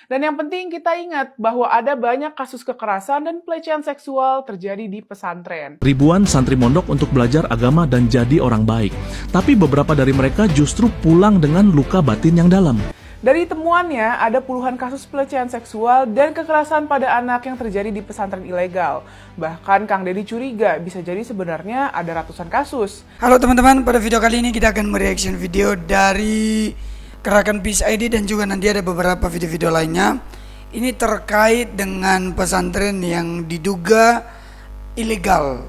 Dan yang penting kita ingat bahwa ada banyak kasus kekerasan dan pelecehan seksual terjadi di pesantren. Ribuan santri mondok untuk belajar agama dan jadi orang baik. Tapi beberapa dari mereka justru pulang dengan luka batin yang dalam. Dari temuannya, ada puluhan kasus pelecehan seksual dan kekerasan pada anak yang terjadi di pesantren ilegal. Bahkan Kang Deddy curiga bisa jadi sebenarnya ada ratusan kasus. Halo teman-teman, pada video kali ini kita akan mereaction video dari Gerakan Peace ID dan juga nanti ada beberapa video-video lainnya. Ini terkait dengan pesantren yang diduga ilegal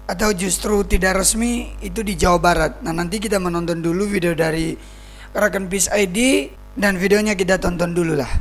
atau justru tidak resmi itu di Jawa Barat. Nah, nanti kita menonton dulu video dari Gerakan Peace ID dan videonya kita tonton dulu lah.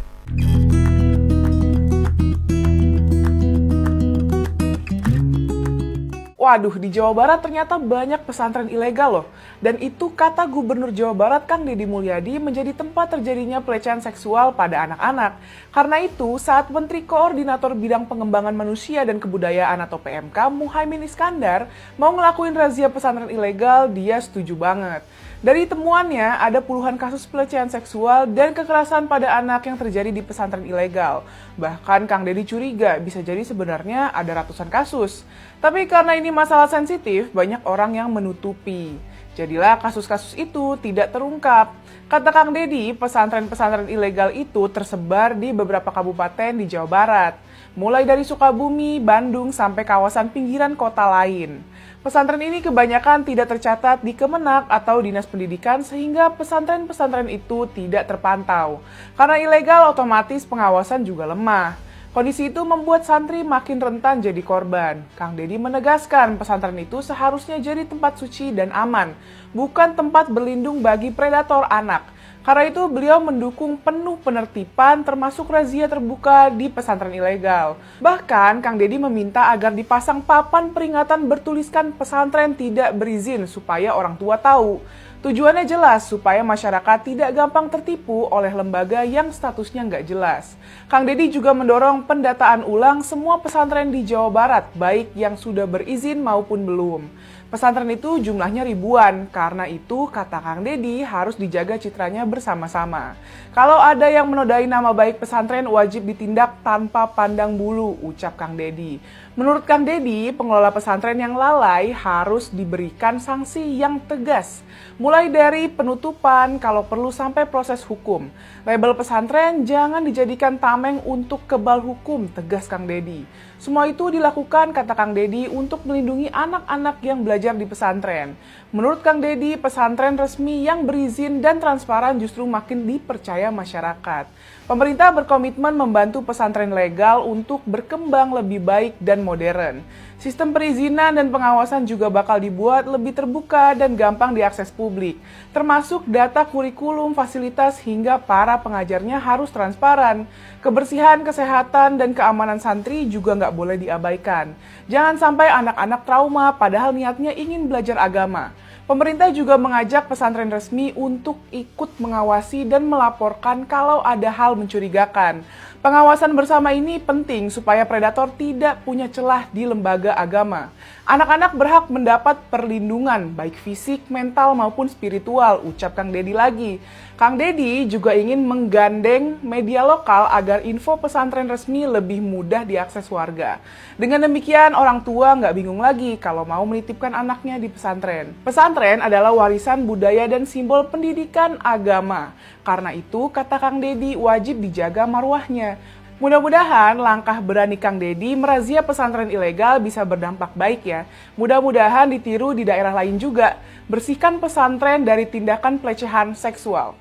Waduh, di Jawa Barat ternyata banyak pesantren ilegal loh. Dan itu kata Gubernur Jawa Barat Kang Deddy Mulyadi menjadi tempat terjadinya pelecehan seksual pada anak-anak. Karena itu, saat Menteri Koordinator Bidang Pengembangan Manusia dan Kebudayaan atau PMK Muhaimin Iskandar mau ngelakuin razia pesantren ilegal, dia setuju banget. Dari temuannya, ada puluhan kasus pelecehan seksual dan kekerasan pada anak yang terjadi di pesantren ilegal. Bahkan Kang Deddy curiga bisa jadi sebenarnya ada ratusan kasus. Tapi karena ini masalah sensitif, banyak orang yang menutupi. Jadilah kasus-kasus itu tidak terungkap. Kata Kang Deddy, pesantren-pesantren ilegal itu tersebar di beberapa kabupaten di Jawa Barat. Mulai dari Sukabumi, Bandung, sampai kawasan pinggiran kota lain. Pesantren ini kebanyakan tidak tercatat di Kemenak atau Dinas Pendidikan sehingga pesantren-pesantren itu tidak terpantau. Karena ilegal otomatis pengawasan juga lemah. Kondisi itu membuat santri makin rentan jadi korban. Kang Deddy menegaskan pesantren itu seharusnya jadi tempat suci dan aman, bukan tempat berlindung bagi predator anak. Karena itu beliau mendukung penuh penertiban termasuk razia terbuka di pesantren ilegal. Bahkan Kang Deddy meminta agar dipasang papan peringatan bertuliskan pesantren tidak berizin supaya orang tua tahu. Tujuannya jelas supaya masyarakat tidak gampang tertipu oleh lembaga yang statusnya nggak jelas. Kang Deddy juga mendorong pendataan ulang semua pesantren di Jawa Barat, baik yang sudah berizin maupun belum. Pesantren itu jumlahnya ribuan, karena itu kata Kang Deddy harus dijaga citranya bersama-sama. Kalau ada yang menodai nama baik pesantren wajib ditindak tanpa pandang bulu, ucap Kang Deddy. Menurut Kang Deddy, pengelola pesantren yang lalai harus diberikan sanksi yang tegas. Mulai dari penutupan, kalau perlu sampai proses hukum. Label pesantren jangan dijadikan tameng untuk kebal hukum, tegas Kang Deddy. Semua itu dilakukan, kata Kang Deddy, untuk melindungi anak-anak yang belajar di pesantren. Menurut Kang Deddy, pesantren resmi yang berizin dan transparan justru makin dipercaya masyarakat. Pemerintah berkomitmen membantu pesantren legal untuk berkembang lebih baik dan modern. Sistem perizinan dan pengawasan juga bakal dibuat lebih terbuka dan gampang diakses publik, termasuk data kurikulum, fasilitas, hingga para pengajarnya harus transparan. Kebersihan, kesehatan, dan keamanan santri juga nggak boleh diabaikan. Jangan sampai anak-anak trauma padahal niatnya ingin belajar agama. Pemerintah juga mengajak pesantren resmi untuk ikut mengawasi dan melaporkan kalau ada hal mencurigakan. Pengawasan bersama ini penting supaya predator tidak punya celah di lembaga agama. Anak-anak berhak mendapat perlindungan, baik fisik, mental, maupun spiritual, ucap Kang Deddy lagi. Kang Deddy juga ingin menggandeng media lokal agar info pesantren resmi lebih mudah diakses warga. Dengan demikian, orang tua nggak bingung lagi kalau mau menitipkan anaknya di pesantren. Pesantren adalah warisan budaya dan simbol pendidikan agama. Karena itu, kata Kang Deddy, wajib dijaga marwahnya. Mudah-mudahan langkah berani Kang Deddy merazia pesantren ilegal bisa berdampak baik ya. Mudah-mudahan ditiru di daerah lain juga. Bersihkan pesantren dari tindakan pelecehan seksual.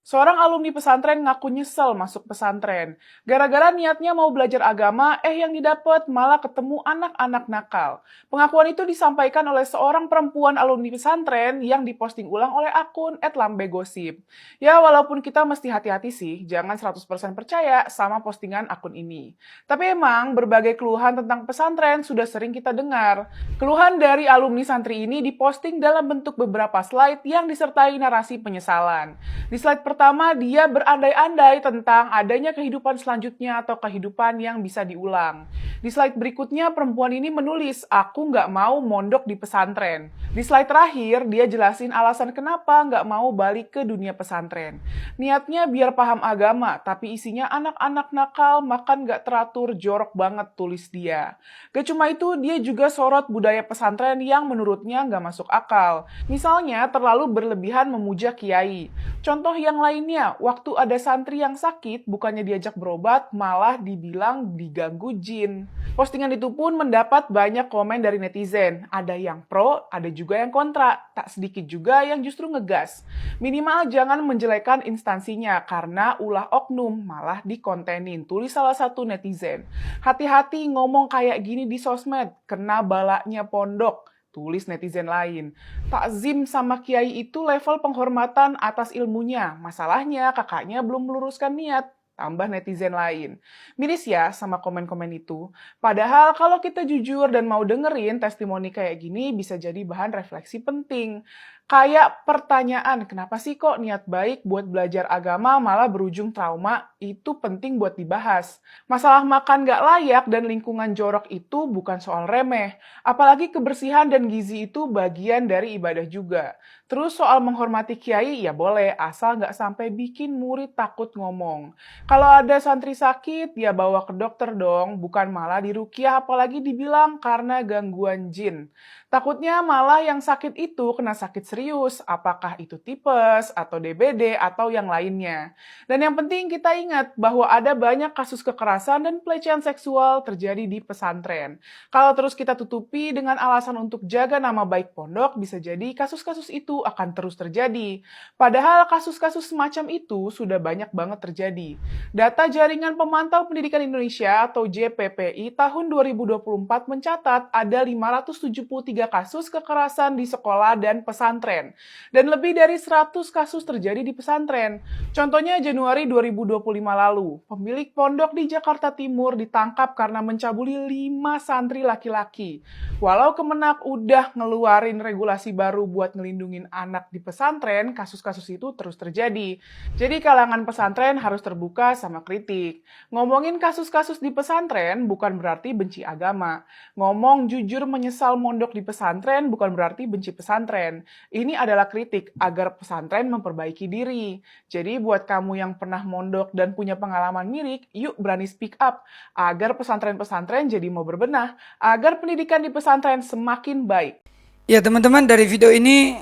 Seorang alumni pesantren ngaku nyesel masuk pesantren. Gara-gara niatnya mau belajar agama, yang didapat malah ketemu anak-anak nakal. Pengakuan itu disampaikan oleh seorang perempuan alumni pesantren yang diposting ulang oleh akun @lambegosip. Ya, walaupun kita mesti hati-hati sih, jangan 100% percaya sama postingan akun ini. Tapi emang berbagai keluhan tentang pesantren sudah sering kita dengar. Keluhan dari alumni santri ini diposting dalam bentuk beberapa slide yang disertai narasi penyesalan. Di slide pertama, pertama, dia berandai-andai tentang adanya kehidupan selanjutnya atau kehidupan yang bisa diulang. Di slide berikutnya, perempuan ini menulis, aku nggak mau mondok di pesantren. Di slide terakhir, dia jelasin alasan kenapa nggak mau balik ke dunia pesantren. Niatnya biar paham agama, tapi isinya anak-anak nakal, makan nggak teratur, jorok banget, tulis dia. Gak cuma itu, dia juga sorot budaya pesantren yang menurutnya nggak masuk akal. Misalnya, terlalu berlebihan memuja kiai. Contoh yang lainnya, waktu ada santri yang sakit, bukannya diajak berobat, malah dibilang diganggu jin. Postingan itu pun mendapat banyak komen dari netizen. Ada yang pro, ada juga yang kontra. Tak sedikit juga yang justru ngegas. Minimal jangan menjelekan instansinya, karena ulah oknum, malah dikontenin, tulis salah satu netizen. Hati-hati ngomong kayak gini di sosmed, kena balaknya pondok. Tulis netizen lain. Takzim sama kiai itu level penghormatan atas ilmunya. Masalahnya kakaknya belum meluruskan niat. Tambah netizen lain. Miris ya sama komen-komen itu. Padahal kalau kita jujur dan mau dengerin testimoni kayak gini bisa jadi bahan refleksi penting. Kayak pertanyaan, kenapa sih kok niat baik buat belajar agama malah berujung trauma? Itu penting buat dibahas. Masalah makan gak layak dan lingkungan jorok itu bukan soal remeh. Apalagi kebersihan dan gizi itu bagian dari ibadah juga. Terus soal menghormati kiai ya boleh, asal gak sampai bikin murid takut ngomong. Kalau ada santri sakit, ya bawa ke dokter dong, bukan malah diruqyah apalagi dibilang karena gangguan jin. Takutnya malah yang sakit itu kena sakit serius, apakah itu tipes, atau DBD, atau yang lainnya. Dan yang penting kita ingat bahwa ada banyak kasus kekerasan dan pelecehan seksual terjadi di pesantren. Kalau terus kita tutupi dengan alasan untuk jaga nama baik pondok, bisa jadi kasus-kasus itu akan terus terjadi. Padahal kasus-kasus semacam itu sudah banyak banget terjadi. Data Jaringan Pemantau Pendidikan Indonesia atau JPPI tahun 2024 mencatat ada 573 kasus kekerasan di sekolah dan pesantren. Dan lebih dari 100 kasus terjadi di pesantren. Contohnya Januari 2025 lalu, pemilik pondok di Jakarta Timur ditangkap karena mencabuli 5 santri laki-laki. Walau Kemenak udah ngeluarin regulasi baru buat ngelindungin anak di pesantren, kasus-kasus itu terus terjadi. Jadi kalangan pesantren harus terbuka sama kritik. Ngomongin kasus-kasus di pesantren bukan berarti benci agama. Ngomong jujur menyesal mondok di pesantren bukan berarti benci pesantren. Ini adalah kritik agar pesantren memperbaiki diri. Jadi buat kamu yang pernah mondok dan punya pengalaman mirip, yuk berani speak up agar pesantren-pesantren jadi mau berbenah, agar pendidikan di pesantren semakin baik. Ya teman-teman, dari video ini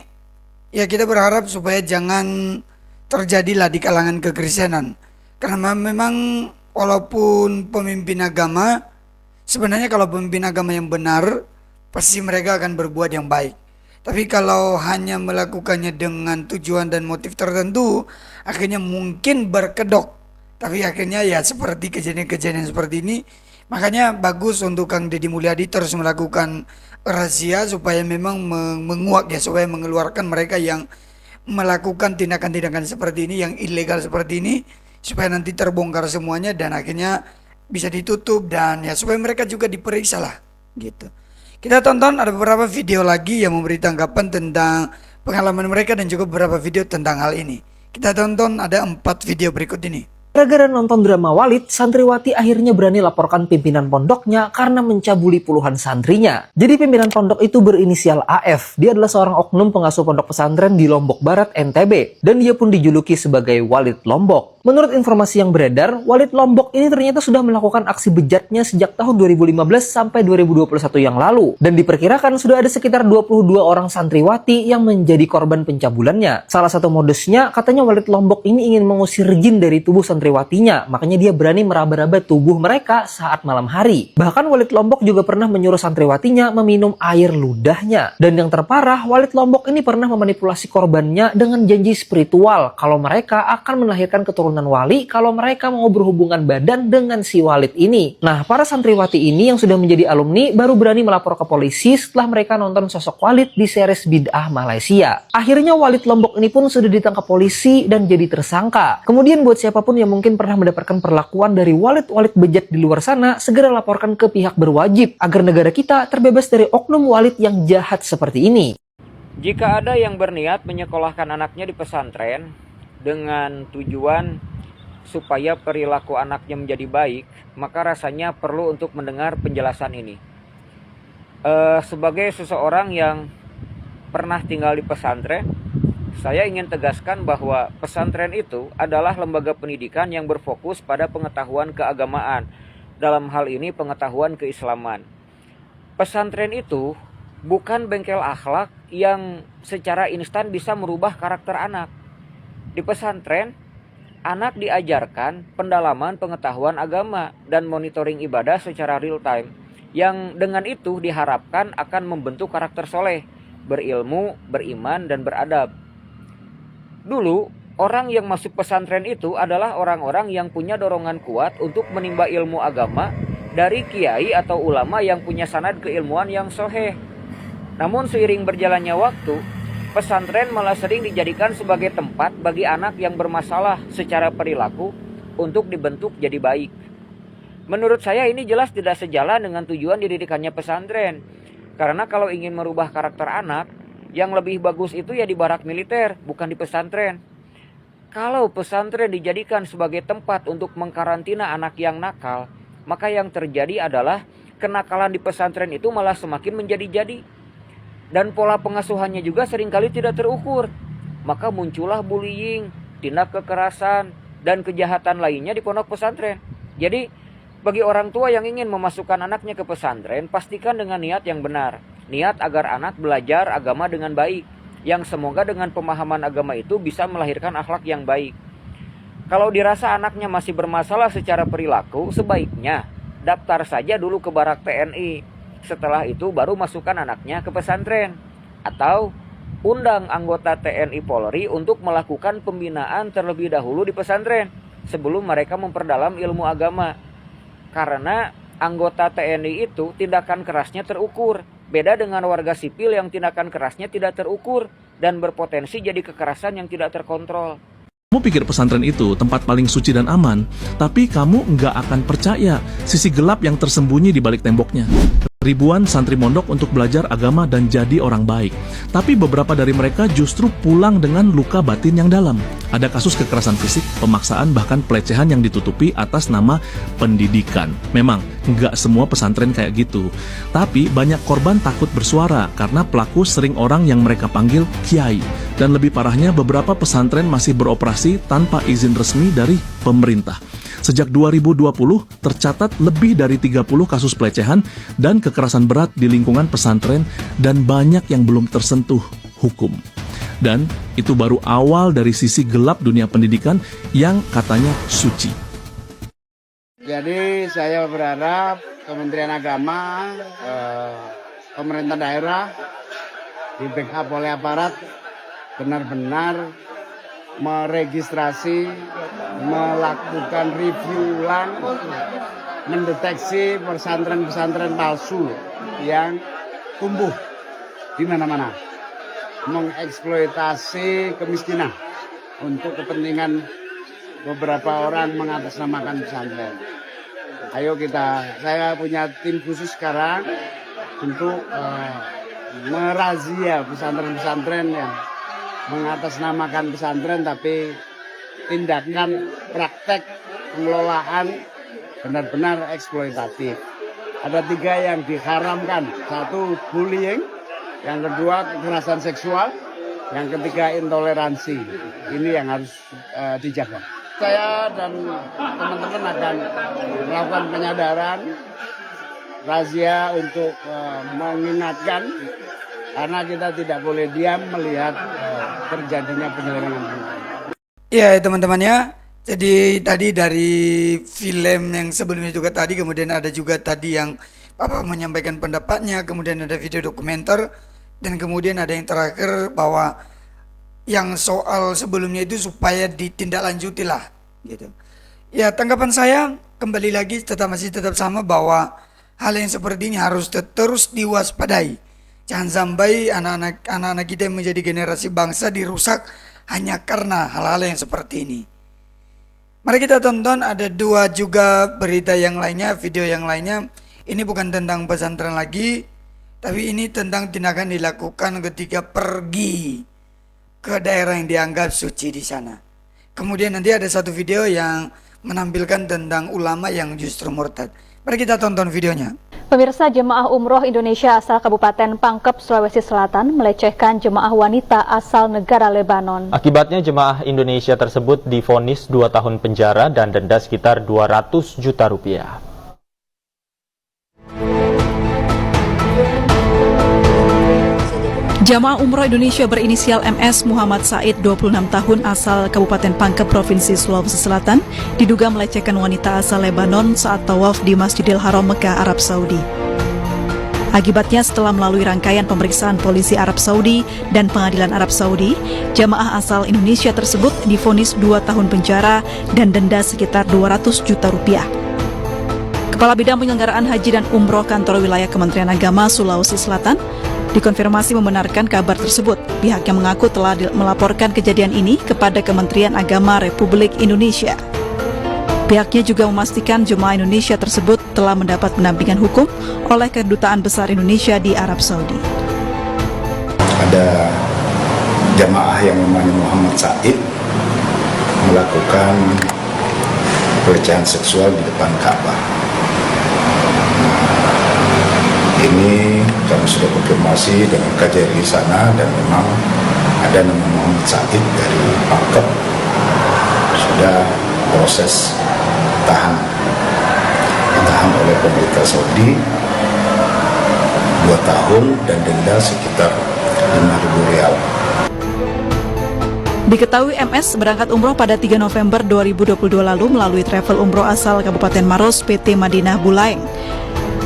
ya kita berharap supaya jangan terjadilah di kalangan kekristenan. Karena memang walaupun pemimpin agama, sebenarnya kalau pemimpin agama yang benar, pasti mereka akan berbuat yang baik. Tapi kalau hanya melakukannya dengan tujuan dan motif tertentu, akhirnya mungkin berkedok. Tapi akhirnya ya seperti kejadian-kejadian seperti ini. Makanya bagus untuk Kang Deddy Mulyadi terus melakukan razia supaya memang menguak ya, supaya mengeluarkan mereka yang melakukan tindakan-tindakan seperti ini, yang ilegal seperti ini, supaya nanti terbongkar semuanya dan akhirnya bisa ditutup dan ya supaya mereka juga diperiksa lah gitu. Kita tonton ada beberapa video lagi yang memberi tanggapan tentang pengalaman mereka dan juga beberapa video tentang hal ini. Kita tonton ada 4 video berikut ini. Gara-gara nonton drama Walid, santriwati akhirnya berani laporkan pimpinan pondoknya karena mencabuli puluhan santrinya. Jadi pimpinan pondok itu berinisial AF. Dia adalah seorang oknum pengasuh pondok pesantren di Lombok Barat, NTB. Dan dia pun dijuluki sebagai Walid Lombok. Menurut informasi yang beredar, Walid Lombok ini ternyata sudah melakukan aksi bejatnya sejak tahun 2015 sampai 2021 yang lalu. Dan diperkirakan sudah ada sekitar 22 orang santriwati yang menjadi korban pencabulannya. Salah satu modusnya, katanya Walid Lombok ini ingin mengusir jin dari tubuh santriwatinya. Makanya dia berani meraba-raba tubuh mereka saat malam hari. Bahkan Walid Lombok juga pernah menyuruh santriwatinya meminum air ludahnya. Dan yang terparah, Walid Lombok ini pernah memanipulasi korbannya dengan janji spiritual kalau mereka akan melahirkan keturunan wali kalau mereka mau berhubungan badan dengan si Walid ini. Nah, para santriwati ini yang sudah menjadi alumni baru berani melapor ke polisi setelah mereka nonton sosok Walid di series Bid'ah Malaysia. Akhirnya Walid Lombok ini pun sudah ditangkap polisi dan jadi tersangka. Kemudian buat siapapun yang mungkin pernah mendapatkan perlakuan dari Walid-Walid bejat di luar sana, segera laporkan ke pihak berwajib agar negara kita terbebas dari oknum Walid yang jahat seperti ini. Jika ada yang berniat menyekolahkan anaknya di pesantren dengan tujuan supaya perilaku anaknya menjadi baik, maka rasanya perlu untuk mendengar penjelasan ini. Sebagai seseorang yang pernah tinggal di pesantren, saya ingin tegaskan bahwa pesantren itu adalah lembaga pendidikan yang berfokus pada pengetahuan keagamaan, dalam hal ini pengetahuan keislaman. Pesantren itu bukan bengkel akhlak yang secara instan bisa merubah karakter anak. Di pesantren, anak diajarkan pendalaman pengetahuan agama dan monitoring ibadah secara real time, yang dengan itu diharapkan akan membentuk karakter soleh, berilmu, beriman, dan beradab. Dulu, orang yang masuk pesantren itu adalah orang-orang yang punya dorongan kuat untuk menimba ilmu agama dari kiai atau ulama yang punya sanad keilmuan yang soheh. Namun seiring berjalannya waktu, pesantren malah sering dijadikan sebagai tempat bagi anak yang bermasalah secara perilaku untuk dibentuk jadi baik. Menurut saya ini jelas tidak sejalan dengan tujuan didirikannya pesantren. Karena kalau ingin merubah karakter anak, yang lebih bagus itu ya di barak militer, bukan di pesantren. Kalau pesantren dijadikan sebagai tempat untuk mengkarantina anak yang nakal, maka yang terjadi adalah kenakalan di pesantren itu malah semakin menjadi-jadi. Dan pola pengasuhannya juga seringkali tidak terukur. Maka muncullah bullying, tindak kekerasan, dan kejahatan lainnya di pondok pesantren. Jadi, bagi orang tua yang ingin memasukkan anaknya ke pesantren, pastikan dengan niat yang benar. Niat agar anak belajar agama dengan baik, yang semoga dengan pemahaman agama itu bisa melahirkan akhlak yang baik. Kalau dirasa anaknya masih bermasalah secara perilaku, sebaiknya daftar saja dulu ke barak TNI. Setelah itu baru masukkan anaknya ke pesantren. Atau undang anggota TNI Polri untuk melakukan pembinaan terlebih dahulu di pesantren sebelum mereka memperdalam ilmu agama. Karena anggota TNI itu tindakan kerasnya terukur. Beda dengan warga sipil yang tindakan kerasnya tidak terukur dan berpotensi jadi kekerasan yang tidak terkontrol. Kamu pikir pesantren itu tempat paling suci dan aman, tapi kamu nggak akan percaya sisi gelap yang tersembunyi di balik temboknya. Ribuan santri mondok untuk belajar agama dan jadi orang baik. Tapi beberapa dari mereka justru pulang dengan luka batin yang dalam. Ada kasus kekerasan fisik, pemaksaan, bahkan pelecehan yang ditutupi atas nama pendidikan. Memang, nggak semua pesantren kayak gitu. Tapi banyak korban takut bersuara karena pelaku sering orang yang mereka panggil kiai. Dan lebih parahnya, beberapa pesantren masih beroperasi tanpa izin resmi dari pemerintah. Sejak 2020, tercatat lebih dari 30 kasus pelecehan dan kekerasan berat di lingkungan pesantren dan banyak yang belum tersentuh hukum. Dan itu baru awal dari sisi gelap dunia pendidikan yang katanya suci. Jadi saya berharap Kementerian Agama, pemerintah daerah, di backup oleh aparat, benar-benar meregistrasi, melakukan review ulang, mendeteksi pesantren-pesantren palsu yang tumbuh di mana-mana, mengeksploitasi kemiskinan untuk kepentingan beberapa orang mengatasnamakan pesantren. Ayo saya punya tim khusus sekarang untuk merazia pesantren-pesantren yang mengatasnamakan pesantren tapi tindakan praktek pengelolaan benar-benar eksploitatif. Ada 3 yang diharamkan. 1, bullying. Yang kedua, kekerasan seksual. Yang ketiga, intoleransi. Ini yang harus dijaga. Saya dan teman-teman akan melakukan penyadaran, razia untuk mengingatkan, karena kita tidak boleh diam melihat terjadinya penyelewengan. Iya teman-teman ya. Jadi tadi dari film yang sebelumnya juga tadi, kemudian ada juga tadi yang Bapak menyampaikan pendapatnya, kemudian ada video dokumenter, dan kemudian ada yang terakhir bahwa yang soal sebelumnya itu supaya ditindaklanjuti lah gitu. Ya tanggapan saya kembali lagi masih tetap sama bahwa hal yang seperti ini harus terus diwaspadai. Jangan sampai anak-anak kita yang menjadi generasi bangsa dirusak hanya karena hal-hal yang seperti ini. Mari kita tonton, ada 2 juga berita yang lainnya, video yang lainnya. Ini bukan tentang pesantren lagi, tapi ini tentang tindakan dilakukan ketika pergi ke daerah yang dianggap suci di sana. Kemudian nanti ada satu video yang menampilkan tentang ulama yang justru murtad. Mari kita tonton videonya. Pemirsa, jemaah umroh Indonesia asal Kabupaten Pangkep, Sulawesi Selatan melecehkan jemaah wanita asal negara Lebanon. Akibatnya jemaah Indonesia tersebut divonis 2 tahun penjara dan denda sekitar 200 juta rupiah. Jamaah umroh Indonesia berinisial MS Muhammad Said, 26 tahun, asal Kabupaten Pangkep, Provinsi Sulawesi Selatan, diduga melecehkan wanita asal Lebanon saat tawaf di Masjidil Haram Mekah, Arab Saudi. Akibatnya, setelah melalui rangkaian pemeriksaan polisi Arab Saudi dan pengadilan Arab Saudi, jamaah asal Indonesia tersebut divonis 2 tahun penjara dan denda sekitar 200 juta rupiah. Kepala Bidang Penyelenggaraan Haji dan Umroh Kantor Wilayah Kementerian Agama Sulawesi Selatan dikonfirmasi membenarkan kabar tersebut. Pihaknya mengaku telah melaporkan kejadian ini kepada Kementerian Agama Republik Indonesia. Pihaknya juga memastikan jemaah Indonesia tersebut telah mendapat pendampingan hukum oleh Kedutaan Besar Indonesia di Arab Saudi. Ada jamaah yang namanya Muhammad Said melakukan pelecehan seksual di depan Ka'bah. Ini kami sudah konfirmasi dengan KJRI sana dan memang ada nama Muhammad Said dari Pangkep sudah proses ditahan oleh pemerintah Saudi 2 tahun dan denda sekitar 5.000 rial. Diketahui MS berangkat umroh pada 3 November 2022 lalu melalui travel umroh asal Kabupaten Maros PT Madinah Bulaeng.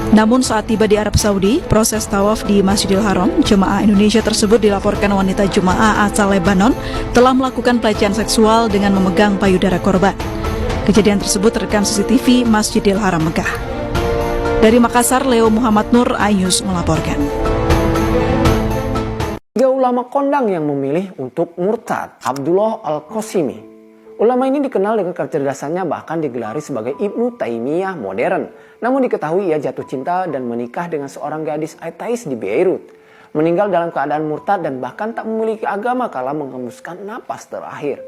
Namun saat tiba di Arab Saudi, proses tawaf di Masjidil Haram, jemaah Indonesia tersebut dilaporkan wanita jemaah asal Lebanon telah melakukan pelecehan seksual dengan memegang payudara korban. Kejadian tersebut terekam CCTV Masjidil Haram Mekah. Dari Makassar, Leo Muhammad Nur, iNews melaporkan. 3 ulama kondang yang memilih untuk murtad. Abdullah Al-Qasimi. Ulama ini dikenal dengan kecerdasannya, bahkan digelari sebagai Ibnu Taimiyah modern. Namun diketahui ia jatuh cinta dan menikah dengan seorang gadis ateis di Beirut. Meninggal dalam keadaan murtad dan bahkan tak memiliki agama kala menghembuskan napas terakhir.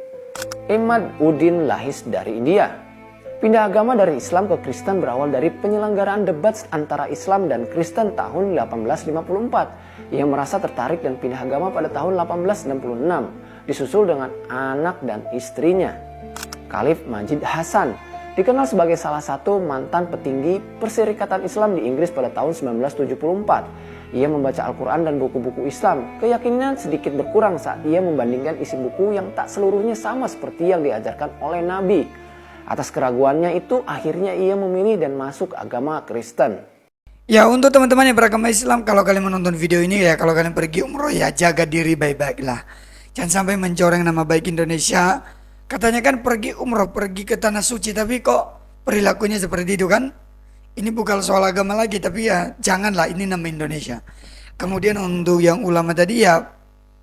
Ahmad Uddin Lahis dari India. Pindah agama dari Islam ke Kristen berawal dari penyelenggaraan debat antara Islam dan Kristen tahun 1854. Ia merasa tertarik dan pindah agama pada tahun 1866. Disusul dengan anak dan istrinya. Khalif Majid Hasan dikenal sebagai salah satu mantan petinggi Perserikatan Islam di Inggris pada tahun 1974. Ia membaca Al-Quran dan buku-buku Islam. Keyakinan sedikit berkurang saat ia membandingkan isi buku yang tak seluruhnya sama seperti yang diajarkan oleh Nabi. Atas keraguannya itu, akhirnya ia memilih dan masuk agama Kristen. Ya, untuk teman-teman yang beragama Islam, kalau kalian menonton video ini ya, kalau kalian pergi umroh ya jaga diri baik-baik lah. Jangan sampai mencoreng nama baik Indonesia. Katanya kan pergi umroh, pergi ke tanah suci, tapi kok perilakunya seperti itu kan? Ini bukan soal agama lagi, tapi ya janganlah, ini nama Indonesia. Kemudian untuk yang ulama tadi ya,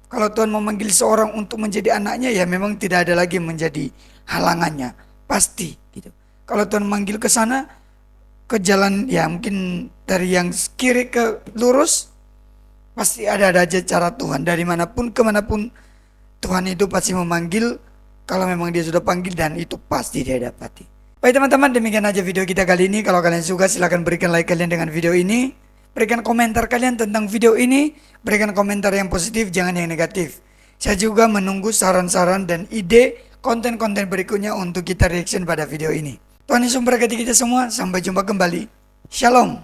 kalau Tuhan memanggil seorang untuk menjadi anaknya ya memang tidak ada lagi menjadi halangannya, pasti gitu. Kalau Tuhan manggil ke sana, ke jalan ya mungkin dari yang kiri ke lurus, pasti ada aja cara Tuhan. Dari manapun kemanapun Tuhan itu pasti memanggil, kalau memang dia sudah panggil, dan itu pasti dia dapati. Baik teman-teman, demikian aja video kita kali ini. Kalau kalian suka silahkan berikan like kalian dengan video ini. Berikan komentar kalian tentang video ini. Berikan komentar yang positif, jangan yang negatif. Saya juga menunggu saran-saran dan ide konten-konten berikutnya untuk kita reaction pada video ini. Tuhan Yesus memberkati kita semua. Sampai jumpa kembali. Shalom.